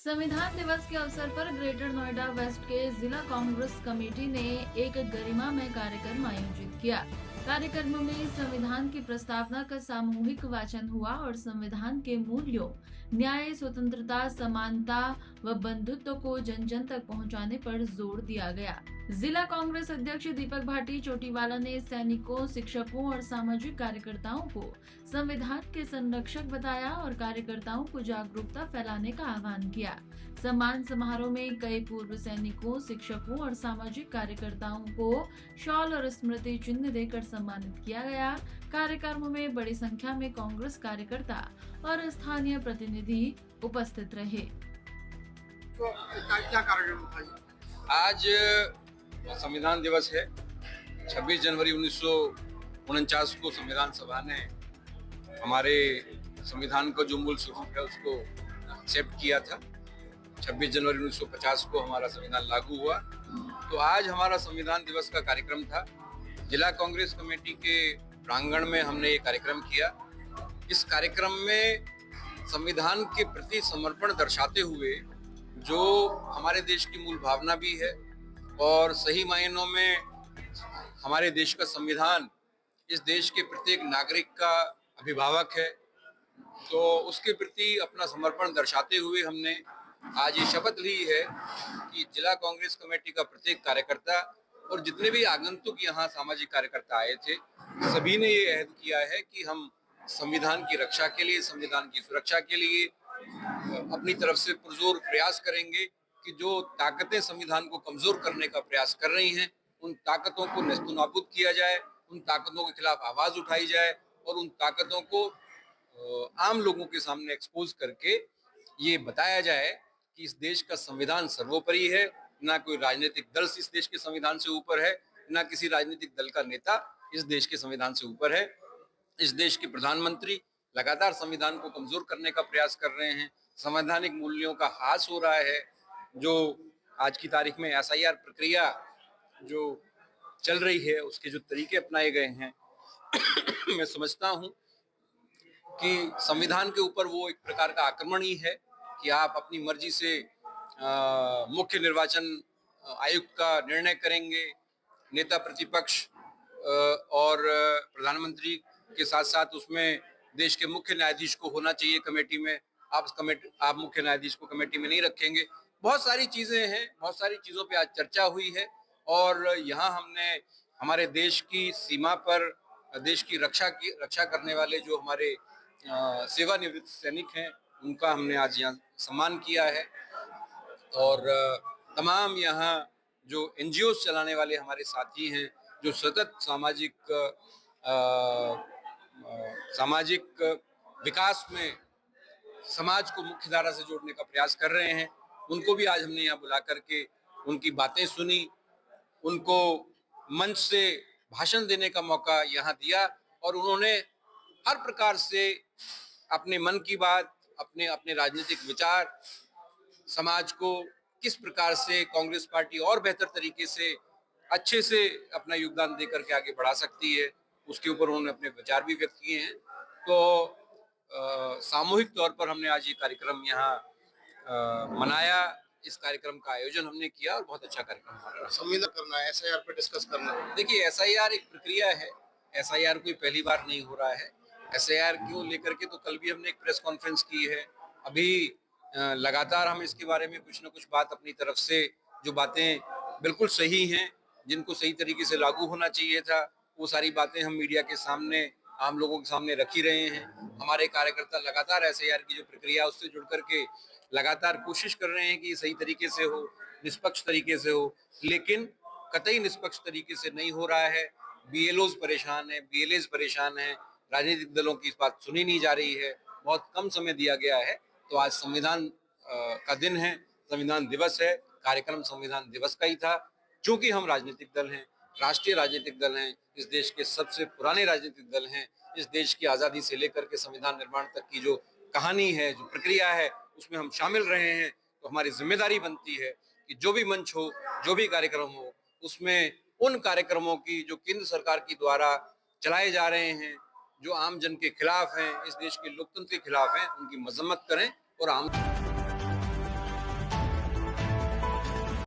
संविधान दिवस के अवसर पर ग्रेटर नोएडा वेस्ट के जिला कांग्रेस कमेटी ने एक गरिमामय कार्यक्रम आयोजित किया। कार्यक्रम में संविधान की प्रस्तावना का सामूहिक वाचन हुआ और संविधान के मूल्यों, न्याय, स्वतंत्रता, समानता व बंधुत्व को जन जन तक पहुंचाने पर जोर दिया गया। जिला कांग्रेस अध्यक्ष दीपक भाटी चोटीवाला ने सैनिकों, शिक्षकों और सामाजिक कार्यकर्ताओं को संविधान के संरक्षक बताया और कार्यकर्ताओं को जागरूकता फैलाने का आह्वान किया। सम्मान समारोह में कई पूर्व सैनिकों, शिक्षकों और सामाजिक कार्यकर्ताओं को शॉल और स्मृति चिन्ह देकर सम्मानित किया गया। कार्यक्रम में बड़ी संख्या में कांग्रेस कार्यकर्ता और स्थानीय प्रतिनिधि उपस्थित रहे। तो क्या कार्यक्रम था? आज संविधान दिवस है। 26 जनवरी 1949 को संविधान सभा ने हमारे संविधान का जो मूल स्वरूप है उसको एक्सेप्ट किया था। 26 जनवरी 1950 को हमारा संविधान लागू हुआ। तो आज हमारा संविधान दिवस का कार्यक्रम था। जिला कांग्रेस कमेटी के प्रांगण में हमने ये कार्यक्रम किया। इस कार्यक्रम में संविधान के प्रति समर्पण दर्शाते हुए जो हमारे देश की मूल भावना भी है और सही मायनों में हमारे देश का संविधान इस देश के प्रत्येक नागरिक का अभिभावक है, तो उसके प्रति अपना समर्पण दर्शाते हुए हमने आज ये शपथ ली है कि जिला कांग्रेस कमेटी का प्रत्येक कार्यकर्ता और जितने भी आगंतुक यहाँ सामाजिक कार्यकर्ता आए थे, सभी ने ये अहद किया है कि हम संविधान की रक्षा के लिए, संविधान की सुरक्षा के लिए अपनी तरफ से पुरजोर प्रयास करेंगे कि जो ताकतें संविधान को कमजोर करने का प्रयास कर रही हैं, उन ताकतों को नेस्तनाबूद किया जाए, उन ताकतों के खिलाफ आवाज उठाई जाए और उन ताकतों को आम लोगों के सामने एक्सपोज करके ये बताया जाए कि इस देश का संविधान सर्वोपरि है। ना कोई राजनीतिक दल इस देश के संविधान से ऊपर है, ना किसी राजनीतिक दल का नेता इस देश के संविधान से ऊपर है। इस देश के प्रधानमंत्री लगातार संविधान को कमजोर करने का प्रयास कर रहे हैं। संवैधानिक मूल्यों का ह्रास हो रहा है। जो आज की तारीख में एसआईआर प्रक्रिया जो चल रही है, उसके जो तरीके अपनाए गए हैं मैं समझता हूं कि संविधान के ऊपर वो एक प्रकार का आक्रमण ही है कि आप अपनी मर्जी से मुख्य निर्वाचन आयुक्त का निर्णय करेंगे, नेता प्रतिपक्ष और प्रधानमंत्री के साथ साथ उसमें देश के मुख्य न्यायाधीश को होना चाहिए कमेटी में। आप मुख्य न्यायाधीश को कमेटी में नहीं रखेंगे। बहुत सारी चीजें हैं, बहुत सारी चीजों पे आज चर्चा हुई है और यहाँ हमने हमारे देश की सीमा पर देश की रक्षा करने वाले जो हमारे सेवानिवृत्त सैनिक हैं, उनका हमने आज यहाँ सम्मान किया है और तमाम यहाँ जो एनजीओ चलाने वाले हमारे साथी हैं, जो सतत सामाजिक विकास में समाज को मुख्य धारा से जोड़ने का प्रयास कर रहे हैं, उनको भी आज हमने यहाँ बुला करके उनकी बातें सुनी, उनको मंच से भाषण देने का मौका यहाँ दिया और उन्होंने हर प्रकार से अपने मन की बात, अपने राजनीतिक विचार, समाज को किस प्रकार से कांग्रेस पार्टी और बेहतर तरीके से अच्छे से अपना योगदान देकर के आगे बढ़ा सकती है, उसके ऊपर उन्होंने अपने विचार भी व्यक्त किए हैं। तो सामूहिक तौर पर हमने आज ये कार्यक्रम यहाँ मनाया। इस कार्यक्रम का आयोजन हमने किया और बहुत अच्छा कार्यक्रम हुआ। संविधान करना है, एसआईआर पे डिस्कस करना है। देखिए, एसआईआर एक प्रक्रिया है। एसआईआर कोई पहली बार नहीं हो रहा है। एसआईआर क्यों लेकर के तो कल भी हमने एक प्रेस कॉन्फ्रेंस की है। अभी लगातार हम इसके बारे में कुछ न कुछ बात अपनी तरफ से, जो बातें बिल्कुल सही हैं, जिनको सही तरीके से लागू होना चाहिए था, वो सारी बातें हम मीडिया के सामने, आम लोगों के सामने रख ही रहे हैं। हमारे कार्यकर्ता लगातार एसआईआर की जो प्रक्रिया उससे जुड़ करके लगातार कोशिश कर रहे हैं कि ये सही तरीके से हो, निष्पक्ष तरीके से हो, लेकिन कतई निष्पक्ष तरीके से नहीं हो रहा है। बीएलओज परेशान है, बीएलएज परेशान है, राजनीतिक दलों की इस बात सुनी नहीं जा रही है, बहुत कम समय दिया गया है। तो आज संविधान का दिन है, संविधान दिवस है, कार्यक्रम संविधान दिवस का ही था। चूंकि हम राजनीतिक दल हैं, राष्ट्रीय राजनीतिक दल हैं, इस देश के सबसे पुराने राजनीतिक दल हैं, इस देश की आज़ादी से लेकर के संविधान निर्माण तक की जो कहानी है, जो प्रक्रिया है, उसमें हम शामिल रहे हैं, तो हमारी जिम्मेदारी बनती है कि जो भी मंच हो, जो भी कार्यक्रम हो, उसमें उन कार्यक्रमों की जो केंद्र सरकार की द्वारा चलाए जा रहे हैं, जो आम जन के खिलाफ हैं, इस देश के लोकतंत्र के खिलाफ हैं, उनकी मजम्मत करें और आम